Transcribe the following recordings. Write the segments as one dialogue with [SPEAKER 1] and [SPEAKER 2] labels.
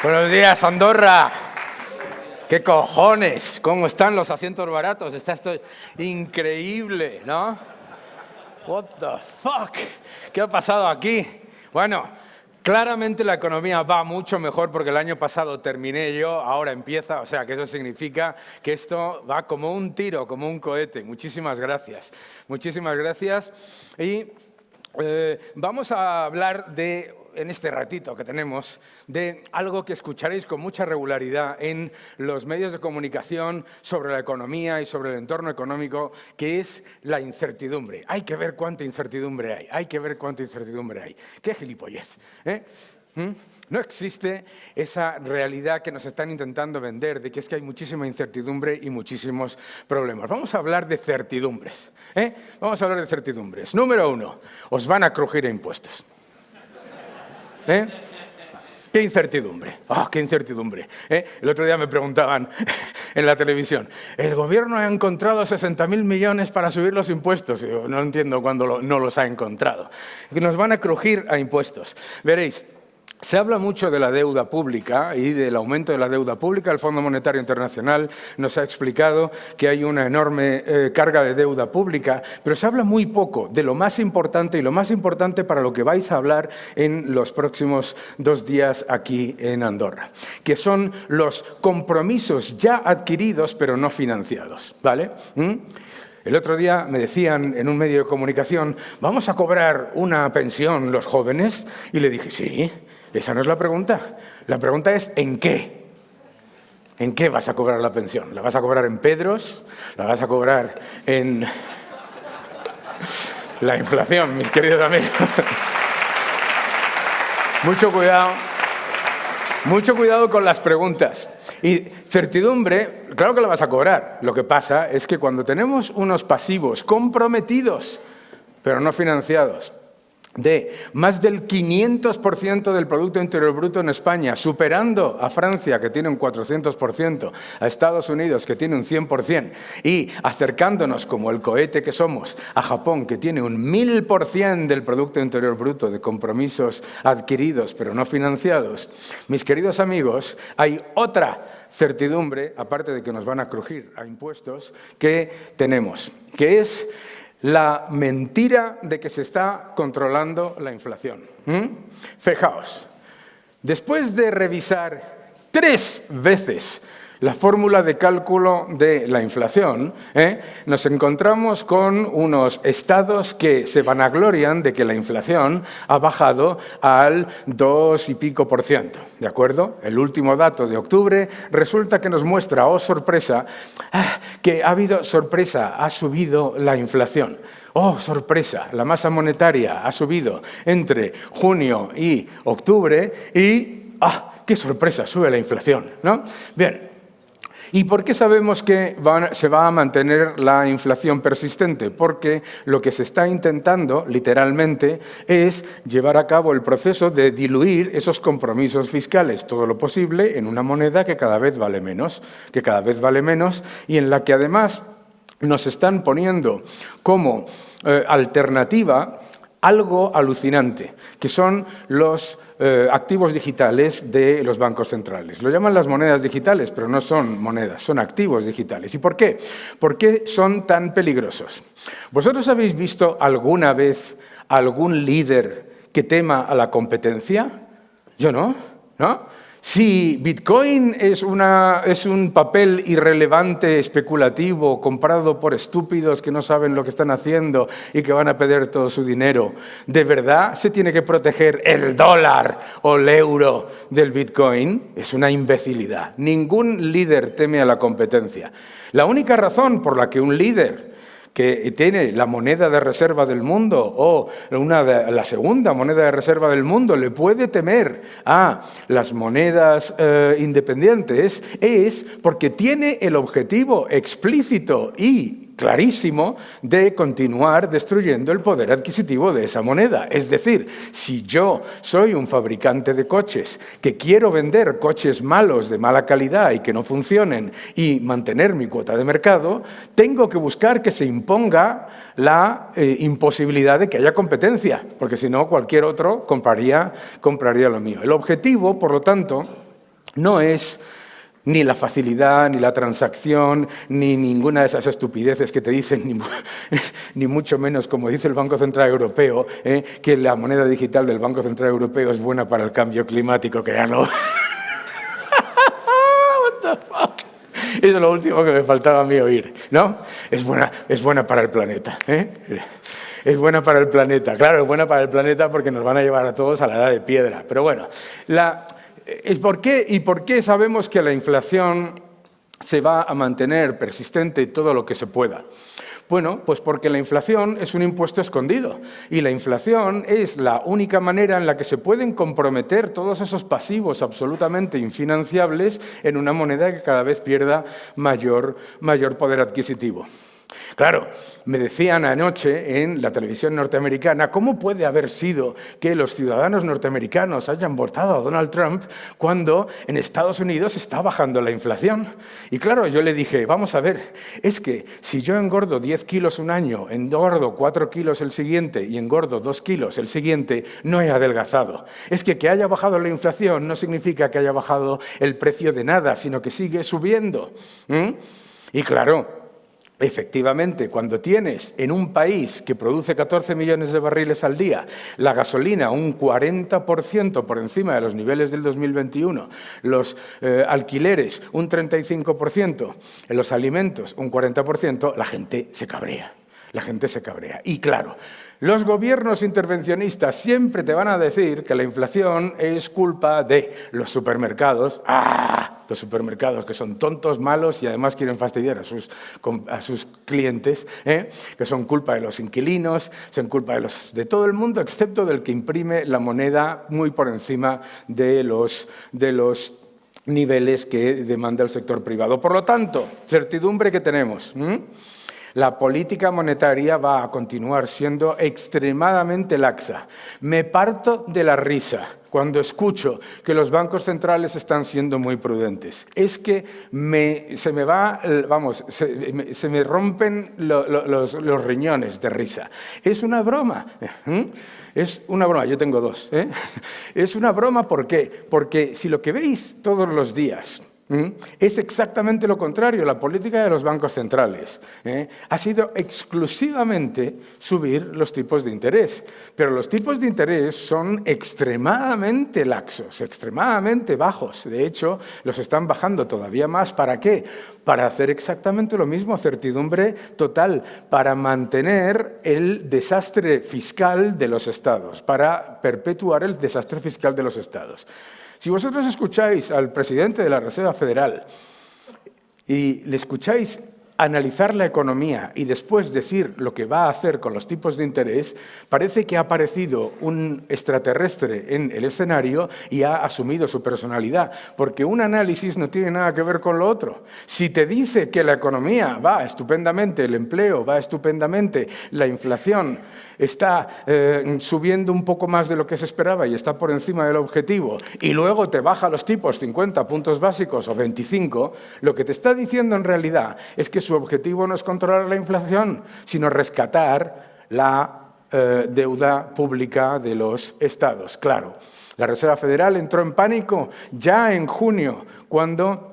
[SPEAKER 1] Buenos días, Andorra. ¿Qué cojones? ¿Cómo están los asientos baratos? Está esto increíble, ¿no? What the fuck? ¿Qué ha pasado aquí? Bueno, claramente la economía va mucho mejor porque el año pasado terminé yo, ahora empieza, o sea que eso significa que esto va como un tiro, como un cohete. Muchísimas gracias. Muchísimas gracias. Y vamos a hablar en este ratito que tenemos, de algo que escucharéis con mucha regularidad en los medios de comunicación sobre la economía y sobre el entorno económico, que es la incertidumbre. Hay que ver cuánta incertidumbre hay, hay que ver cuánta incertidumbre hay. ¡Qué gilipollez! No existe esa realidad que nos están intentando vender, de que es que hay muchísima incertidumbre y muchísimos problemas. Vamos a hablar de certidumbres. Vamos a hablar de certidumbres. Número 1, os van a crujir a impuestos. ¡Qué incertidumbre! ¡Oh, qué incertidumbre! El otro día me preguntaban en la televisión, ¿el gobierno ha encontrado 60.000 millones para subir los impuestos? Y yo, no entiendo cuándo no los ha encontrado. Nos van a crujir a impuestos. Veréis, se habla mucho de la deuda pública y del aumento de la deuda pública. El Fondo Monetario Internacional nos ha explicado que hay una enorme carga de deuda pública, pero se habla muy poco de lo más importante y lo más importante para lo que vais a hablar en los próximos 2 días aquí en Andorra, que son los compromisos ya adquiridos pero no financiados, ¿vale? El otro día me decían en un medio de comunicación, ¿vamos a cobrar una pensión los jóvenes? Y le dije, sí. Esa no es la pregunta. La pregunta es ¿en qué? ¿En qué vas a cobrar la pensión? ¿La vas a cobrar en Pedros? ¿La vas a cobrar en la inflación, mis queridos amigos? Mucho cuidado con las preguntas. Y certidumbre, claro que la vas a cobrar. Lo que pasa es que cuando tenemos unos pasivos comprometidos, pero no financiados, de más del 500% del Producto Interior Bruto en España, superando a Francia, que tiene un 400%, a Estados Unidos, que tiene un 100%, y acercándonos, como el cohete que somos, a Japón, que tiene un 1000% del Producto Interior Bruto de compromisos adquiridos pero no financiados, mis queridos amigos, hay otra certidumbre, aparte de que nos van a crujir a impuestos, que tenemos, que es la mentira de que se está controlando la inflación. Fijaos, después de revisar 3 veces la fórmula de cálculo de la inflación, nos encontramos con unos estados que se vanaglorian de que la inflación ha bajado al 2 y pico %, ¿de acuerdo? El último dato de octubre resulta que nos muestra, oh sorpresa, que ha habido sorpresa, ha subido la inflación. Oh, sorpresa, la masa monetaria ha subido entre junio y octubre y, qué sorpresa, sube la inflación, ¿no? Bien. ¿Y por qué sabemos que se va a mantener la inflación persistente? Porque lo que se está intentando, literalmente, es llevar a cabo el proceso de diluir esos compromisos fiscales, todo lo posible, en una moneda que cada vez vale menos, y en la que además nos están poniendo como alternativa algo alucinante, que son los activos digitales de los bancos centrales. Lo llaman las monedas digitales, pero no son monedas, son activos digitales. ¿Y por qué? ¿Por qué son tan peligrosos? ¿Vosotros habéis visto alguna vez algún líder que tema a la competencia? Yo no, ¿no? Si Bitcoin es un papel irrelevante, especulativo, comprado por estúpidos que no saben lo que están haciendo y que van a perder todo su dinero, ¿de verdad se tiene que proteger el dólar o el euro del Bitcoin? Es una imbecilidad. Ningún líder teme a la competencia. La única razón por la que un líder que tiene la moneda de reserva del mundo o la segunda moneda de reserva del mundo le puede temer a las monedas independientes es porque tiene el objetivo explícito y clarísimo de continuar destruyendo el poder adquisitivo de esa moneda. Es decir, si yo soy un fabricante de coches que quiero vender coches malos, de mala calidad y que no funcionen y mantener mi cuota de mercado, tengo que buscar que se imponga la imposibilidad de que haya competencia, porque si no cualquier otro compraría lo mío. El objetivo, por lo tanto, no es ni la facilidad, ni la transacción, ni ninguna de esas estupideces que te dicen, ni mucho menos, como dice el Banco Central Europeo, que la moneda digital del Banco Central Europeo es buena para el cambio climático, que ya no... What the fuck? Eso es lo último que me faltaba a mí oír, ¿no? Es buena para el planeta, Es buena para el planeta. Claro, es buena para el planeta porque nos van a llevar a todos a la edad de piedra. Pero bueno, ¿por qué sabemos que la inflación se va a mantener persistente todo lo que se pueda? Bueno, pues porque la inflación es un impuesto escondido y la inflación es la única manera en la que se pueden comprometer todos esos pasivos absolutamente infinanciables en una moneda que cada vez pierda mayor poder adquisitivo. Claro, me decían anoche en la televisión norteamericana cómo puede haber sido que los ciudadanos norteamericanos hayan votado a Donald Trump cuando en Estados Unidos está bajando la inflación. Y claro, yo le dije, vamos a ver, es que si yo engordo 10 kilos un año, engordo 4 kilos el siguiente y engordo 2 kilos el siguiente, no he adelgazado. Es que haya bajado la inflación no significa que haya bajado el precio de nada, sino que sigue subiendo. Y claro, efectivamente, cuando tienes en un país que produce 14 millones de barriles al día, la gasolina un 40% por encima de los niveles del 2021, los alquileres un 35%, los alimentos un 40%, la gente se cabrea. La gente se cabrea. Y claro, los gobiernos intervencionistas siempre te van a decir que la inflación es culpa de los supermercados. Los supermercados que son tontos, malos y además quieren fastidiar a sus clientes, que son culpa de los inquilinos, son culpa de todo el mundo, excepto del que imprime la moneda muy por encima de los niveles que demanda el sector privado. Por lo tanto, certidumbre que tenemos. La política monetaria va a continuar siendo extremadamente laxa. Me parto de la risa cuando escucho que los bancos centrales están siendo muy prudentes. Es que se me rompen los riñones de risa. Es una broma. Es una broma, yo tengo dos. Es una broma, ¿por qué? Porque si lo que veis todos los días es exactamente lo contrario. La política de los bancos centrales ha sido exclusivamente subir los tipos de interés. Pero los tipos de interés son extremadamente laxos, extremadamente bajos. De hecho, los están bajando todavía más. ¿Para qué? Para hacer exactamente lo mismo, certidumbre total, para mantener el desastre fiscal de los estados, para perpetuar el desastre fiscal de los estados. Si vosotros escucháis al presidente de la Reserva Federal y le escucháis analizar la economía y después decir lo que va a hacer con los tipos de interés, parece que ha aparecido un extraterrestre en el escenario y ha asumido su personalidad, porque un análisis no tiene nada que ver con lo otro. Si te dice que la economía va estupendamente, el empleo va estupendamente, la inflación está subiendo un poco más de lo que se esperaba y está por encima del objetivo, y luego te baja los tipos 50 puntos básicos o 25, lo que te está diciendo en realidad es que su objetivo no es controlar la inflación, sino rescatar la deuda pública de los estados. Claro, la Reserva Federal entró en pánico ya en junio, cuando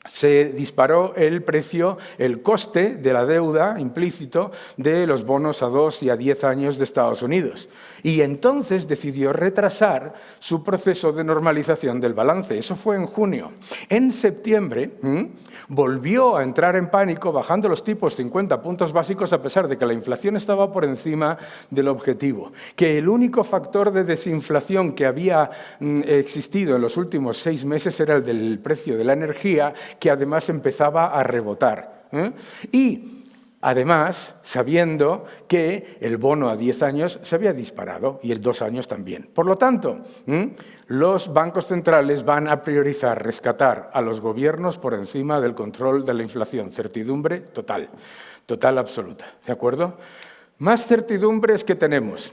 [SPEAKER 1] se disparó el precio, el coste de la deuda implícito de los bonos a 2 y a 10 años de Estados Unidos. Y entonces decidió retrasar su proceso de normalización del balance. Eso fue en junio. En septiembre volvió a entrar en pánico, bajando los tipos 50 puntos básicos, a pesar de que la inflación estaba por encima del objetivo. Que el único factor de desinflación que había existido en los últimos 6 meses era el del precio de la energía, que además empezaba a rebotar. Y además, sabiendo que el bono a 10 años se había disparado y el 2 años también. Por lo tanto, los bancos centrales van a priorizar rescatar a los gobiernos por encima del control de la inflación. Certidumbre total, total absoluta. ¿De acuerdo? Más certidumbres que tenemos.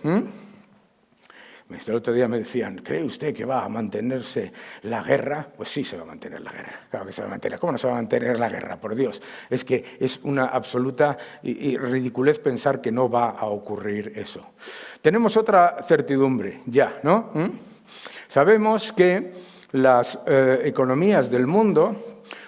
[SPEAKER 1] El otro día me decían, ¿cree usted que va a mantenerse la guerra? Pues sí, se va a mantener la guerra. Claro que se va a mantener. ¿Cómo no se va a mantener la guerra? Por Dios. Es que es una absoluta ridiculez pensar que no va a ocurrir eso. Tenemos otra certidumbre ya, ¿no? Sabemos que las economías del mundo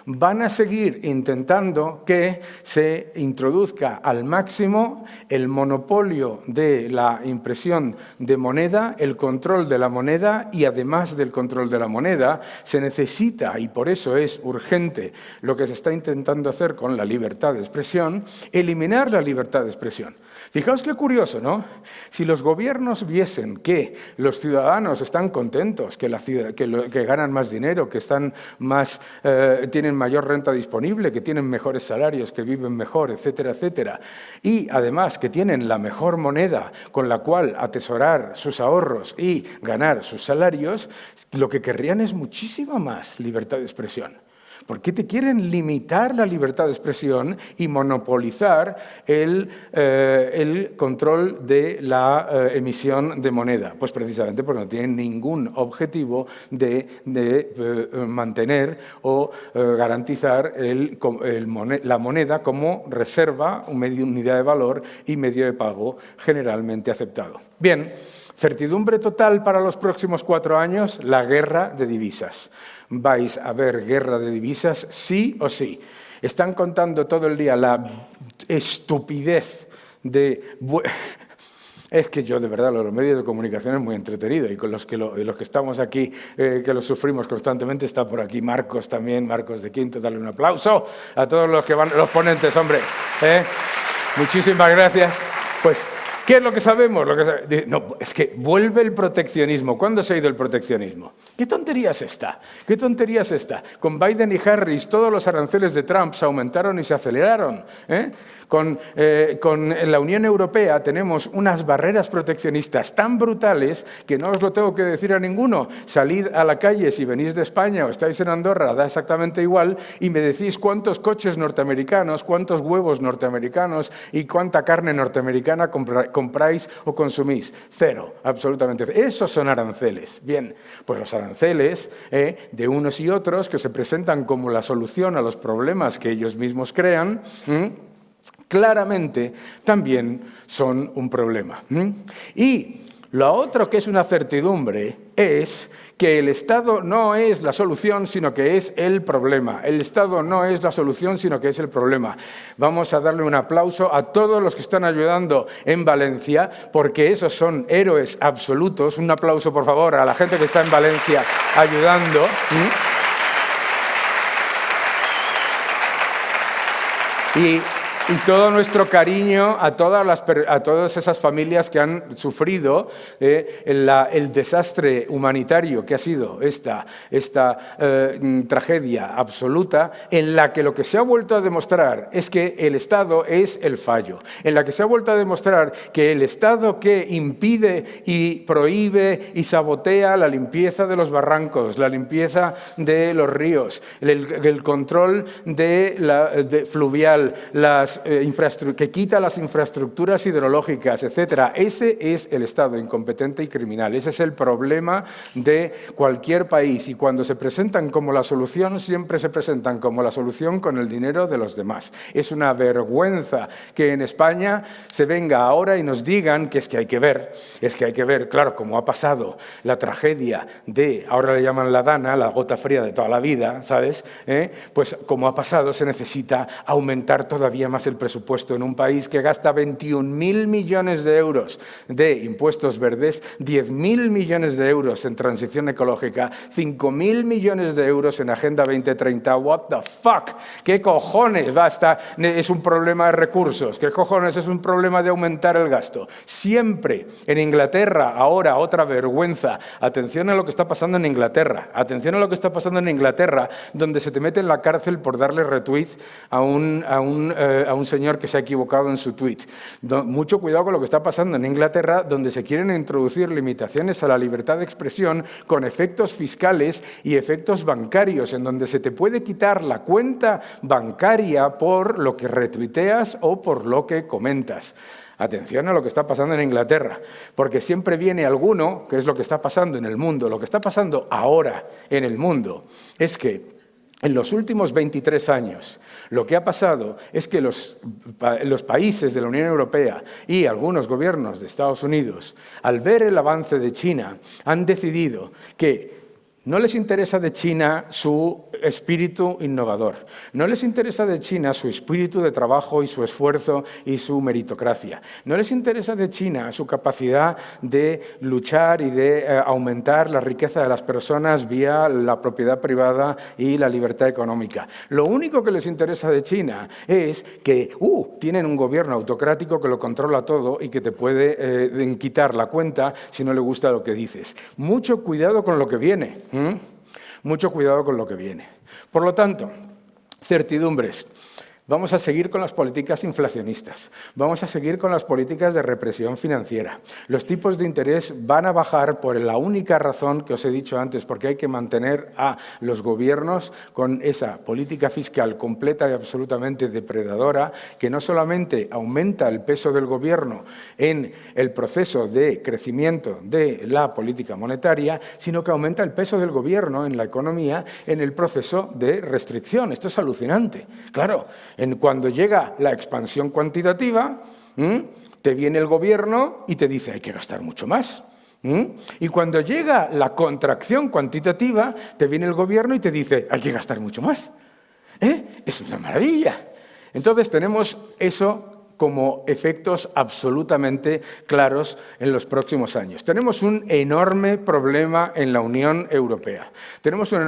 [SPEAKER 1] van a seguir intentando que se introduzca al máximo el monopolio de la impresión de moneda, el control de la moneda, y además del control de la moneda se necesita, y por eso es urgente lo que se está intentando hacer con la libertad de expresión, eliminar la libertad de expresión. Fijaos qué curioso, ¿no? Si los gobiernos viesen que los ciudadanos están contentos, que ganan más dinero, que tienen mayor renta disponible, que tienen mejores salarios, que viven mejor, etcétera, etcétera, y además que tienen la mejor moneda con la cual atesorar sus ahorros y ganar sus salarios, lo que querrían es muchísima más libertad de expresión. ¿Por qué te quieren limitar la libertad de expresión y monopolizar el control de la emisión de moneda? Pues precisamente porque no tienen ningún objetivo de mantener o garantizar la moneda como reserva, unidad de valor y medio de pago generalmente aceptado. Bien, certidumbre total para los próximos 4 años, la guerra de divisas. ¿Vais a ver guerra de divisas sí o sí? Están contando todo el día la estupidez de... Es que yo, de verdad, los medios de comunicación es muy entretenido, y con los que estamos aquí, que lo sufrimos constantemente, está por aquí Marcos también, Marcos de Quinto, dale un aplauso a todos los ponentes, hombre. Muchísimas gracias. Pues, ¿qué es lo que sabemos? No, es que vuelve el proteccionismo. ¿Cuándo se ha ido el proteccionismo? ¿Qué tontería es esta? ¿Qué tontería es esta? Con Biden y Harris todos los aranceles de Trump se aumentaron y se aceleraron. Con la Unión Europea tenemos unas barreras proteccionistas tan brutales que no os lo tengo que decir a ninguno. Salid a la calle si venís de España o estáis en Andorra, da exactamente igual, y me decís cuántos coches norteamericanos, cuántos huevos norteamericanos y cuánta carne norteamericana compráis o consumís. Cero, absolutamente cero. Esos son aranceles. Bien, pues los aranceles de unos y otros que se presentan como la solución a los problemas que ellos mismos crean, claramente también son un problema. Y lo otro que es una certidumbre es que el Estado no es la solución, sino que es el problema. El Estado no es la solución, sino que es el problema. Vamos a darle un aplauso a todos los que están ayudando en Valencia, porque esos son héroes absolutos. Un aplauso, por favor, a la gente que está en Valencia ayudando. Y todo nuestro cariño a todas esas familias que han sufrido el desastre humanitario que ha sido esta tragedia absoluta, en la que lo que se ha vuelto a demostrar es que el Estado es el fallo, en la que se ha vuelto a demostrar que el Estado que impide y prohíbe y sabotea la limpieza de los barrancos, la limpieza de los ríos, el control fluvial, que quita las infraestructuras hidrológicas, etc. Ese es el Estado incompetente y criminal. Ese es el problema de cualquier país. Y cuando se presentan como la solución, siempre se presentan como la solución con el dinero de los demás. Es una vergüenza que en España se venga ahora y nos digan que es que hay que ver, claro, como ha pasado la tragedia ahora le llaman la Dana, la gota fría de toda la vida, ¿sabes? Pues como ha pasado, se necesita aumentar todavía más el presupuesto en un país que gasta 21.000 millones de euros de impuestos verdes, 10.000 millones de euros en transición ecológica, 5.000 millones de euros en Agenda 2030. What the fuck? ¿Qué cojones? Es un problema de recursos. ¿Qué cojones es un problema de aumentar el gasto? Siempre en Inglaterra, ahora otra vergüenza. Atención a lo que está pasando en Inglaterra. Atención a lo que está pasando en Inglaterra, donde se te mete en la cárcel por darle retweet a un señor que se ha equivocado en su tweet. Mucho cuidado con lo que está pasando en Inglaterra, donde se quieren introducir limitaciones a la libertad de expresión con efectos fiscales y efectos bancarios, en donde se te puede quitar la cuenta bancaria por lo que retuiteas o por lo que comentas. Atención a lo que está pasando en Inglaterra, porque siempre viene alguno, que es lo que está pasando en el mundo. Lo que está pasando ahora en el mundo es que en los últimos 23 años, lo que ha pasado es que los países de la Unión Europea y algunos gobiernos de Estados Unidos, al ver el avance de China, han decidido que No les interesa de China su espíritu innovador. No les interesa de China su espíritu de trabajo y su esfuerzo y su meritocracia. No les interesa de China su capacidad de luchar y de aumentar la riqueza de las personas vía la propiedad privada y la libertad económica. Lo único que les interesa de China es que tienen un gobierno autocrático que lo controla todo y que te puede quitar la cuenta si no le gusta lo que dices. Mucho cuidado con lo que viene. Mucho cuidado con lo que viene. Por lo tanto, certidumbres. Vamos a seguir con las políticas inflacionistas, vamos a seguir con las políticas de represión financiera. Los tipos de interés van a bajar por la única razón que os he dicho antes, porque hay que mantener a los gobiernos con esa política fiscal completa y absolutamente depredadora, que no solamente aumenta el peso del gobierno en el proceso de crecimiento de la política monetaria, sino que aumenta el peso del gobierno en la economía en el proceso de restricción. Esto es alucinante. Claro, cuando llega la expansión cuantitativa, te viene el gobierno y te dice hay que gastar mucho más. Y cuando llega la contracción cuantitativa, te viene el gobierno y te dice hay que gastar mucho más. Es una maravilla. Entonces tenemos eso como efectos absolutamente claros en los próximos años. Tenemos un enorme problema en la Unión Europea. Tenemos un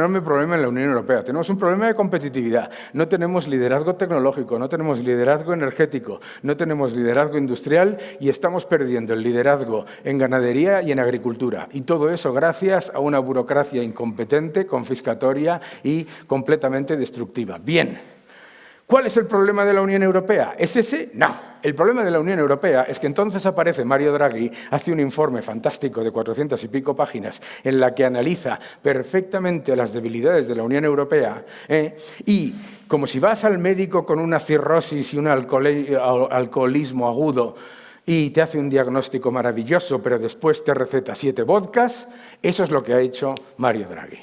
[SPEAKER 1] problema de competitividad. No tenemos liderazgo tecnológico, no tenemos liderazgo energético, no tenemos liderazgo industrial y estamos perdiendo el liderazgo en ganadería y en agricultura. Y todo eso gracias a una burocracia incompetente, confiscatoria y completamente destructiva. Bien. ¿Cuál es el problema de la Unión Europea? ¿Es ese? No. El problema de la Unión Europea es que entonces aparece Mario Draghi, hace un informe fantástico de 400 y pico páginas en la que analiza perfectamente las debilidades de la Unión Europea y como si vas al médico con una cirrosis y un alcoholismo agudo y te hace un diagnóstico maravilloso, pero después te receta 7 vodkas, eso es lo que ha hecho Mario Draghi.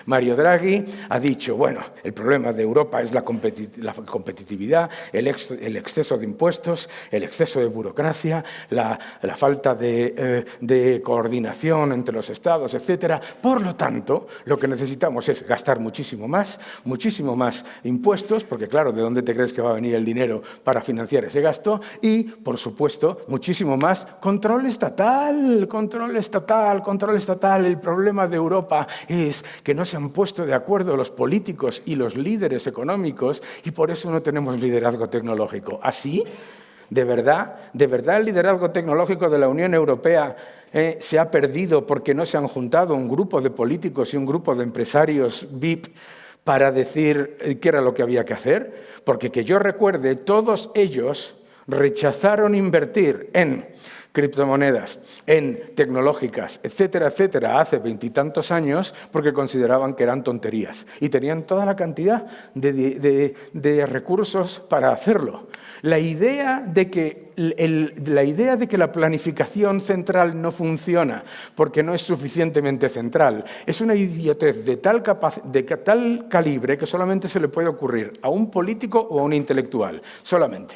[SPEAKER 1] Mario Draghi ha dicho, bueno, el problema de Europa es la competitividad, el exceso de impuestos, el exceso de burocracia, la falta de coordinación entre los estados, etc. Por lo tanto, lo que necesitamos es gastar muchísimo más impuestos, porque claro, ¿de dónde te crees que va a venir el dinero para financiar ese gasto? Y, por supuesto, muchísimo más control estatal. El problema de Europa es que no se han puesto de acuerdo los políticos y los líderes económicos y por eso no tenemos liderazgo tecnológico. ¿Así? ¿De verdad el liderazgo tecnológico de la Unión Europea se ha perdido porque no se han juntado un grupo de políticos y un grupo de empresarios VIP para decir qué era lo que había que hacer? Porque que yo recuerde, todos ellos rechazaron invertir en criptomonedas, en tecnológicas, etcétera, etcétera, hace 20 y tantos años porque consideraban que eran tonterías y tenían toda la cantidad de recursos para hacerlo. La idea de que la planificación central no funciona porque no es suficientemente central es una idiotez de tal calibre que solamente se le puede ocurrir a un político o a un intelectual, solamente.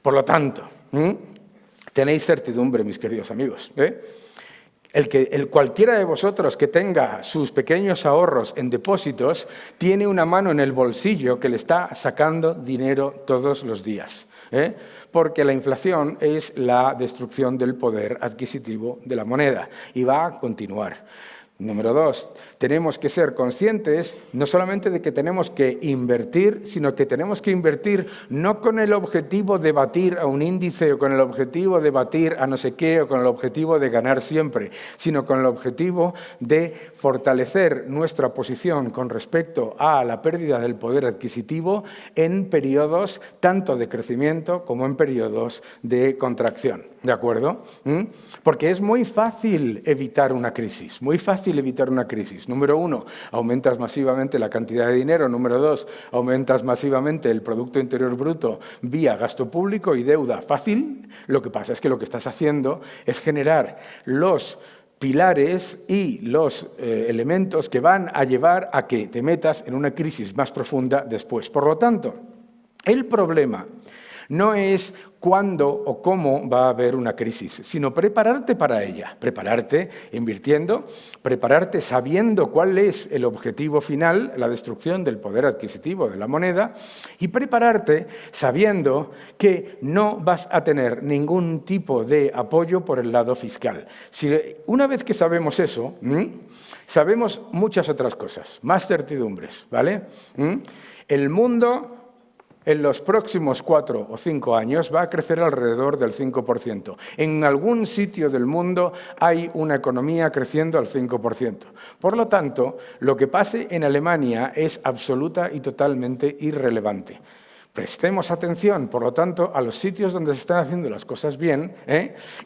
[SPEAKER 1] Por lo tanto, tenéis certidumbre, mis queridos amigos. Cualquiera de vosotros que tenga sus pequeños ahorros en depósitos tiene una mano en el bolsillo que le está sacando dinero todos los días. Porque la inflación es la destrucción del poder adquisitivo de la moneda y va a continuar. Número 2, tenemos que ser conscientes no solamente de que tenemos que invertir, sino que tenemos que invertir no con el objetivo de batir a un índice o con el objetivo de batir a no sé qué o con el objetivo de ganar siempre, sino con el objetivo de fortalecer nuestra posición con respecto a la pérdida del poder adquisitivo en periodos tanto de crecimiento como en periodos de contracción. ¿De acuerdo? Porque es muy fácil evitar una crisis, Número 1, aumentas masivamente la cantidad de dinero. Número 2, aumentas masivamente el Producto Interior Bruto vía gasto público y deuda. Fácil. Lo que pasa es que lo que estás haciendo es generar los pilares y los elementos que van a llevar a que te metas en una crisis más profunda después. Por lo tanto, el problema No es cuándo o cómo va a haber una crisis, sino prepararte para ella. Prepararte invirtiendo, prepararte sabiendo cuál es el objetivo final, la destrucción del poder adquisitivo de la moneda, y prepararte sabiendo que no vas a tener ningún tipo de apoyo por el lado fiscal. Una vez que sabemos eso, sabemos muchas otras cosas, más certidumbres, ¿vale? El mundo en los próximos 4 o 5 años va a crecer alrededor del 5%. En algún sitio del mundo hay una economía creciendo al 5%. Por lo tanto, lo que pase en Alemania es absoluta y totalmente irrelevante. Prestemos atención, por lo tanto, a los sitios donde se están haciendo las cosas bien,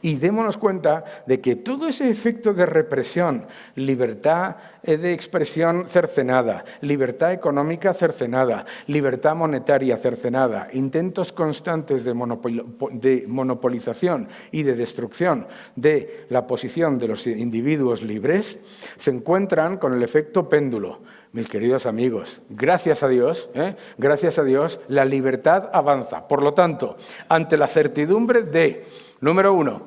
[SPEAKER 1] y démonos cuenta de que todo ese efecto de represión, libertad de expresión cercenada, libertad económica cercenada, libertad monetaria cercenada, intentos constantes de monopolización y de destrucción de la posición de los individuos libres, se encuentran con el efecto péndulo. Mis queridos amigos, gracias a Dios, la libertad avanza. Por lo tanto, ante la certidumbre de, número 1,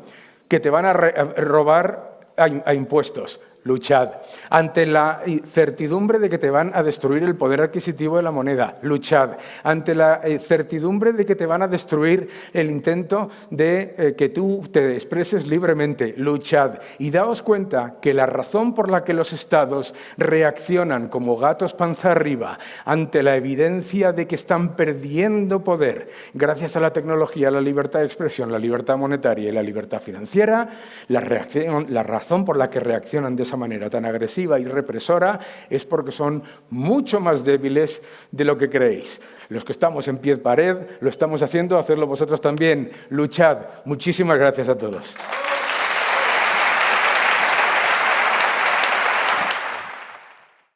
[SPEAKER 1] que te van a robar a impuestos, luchad. Ante la certidumbre de que te van a destruir el poder adquisitivo de la moneda, luchad. Ante la certidumbre de que te van a destruir el intento de que tú te expreses libremente, luchad. Y daos cuenta que la razón por la que los estados reaccionan como gatos panza arriba ante la evidencia de que están perdiendo poder gracias a la tecnología, la libertad de expresión, la libertad monetaria y la libertad financiera, la razón por la que reaccionan de esa manera tan agresiva y represora es porque son mucho más débiles de lo que creéis. Los que estamos en pie de pared lo estamos haciendo, hacedlo vosotros también. Luchad. Muchísimas gracias a todos.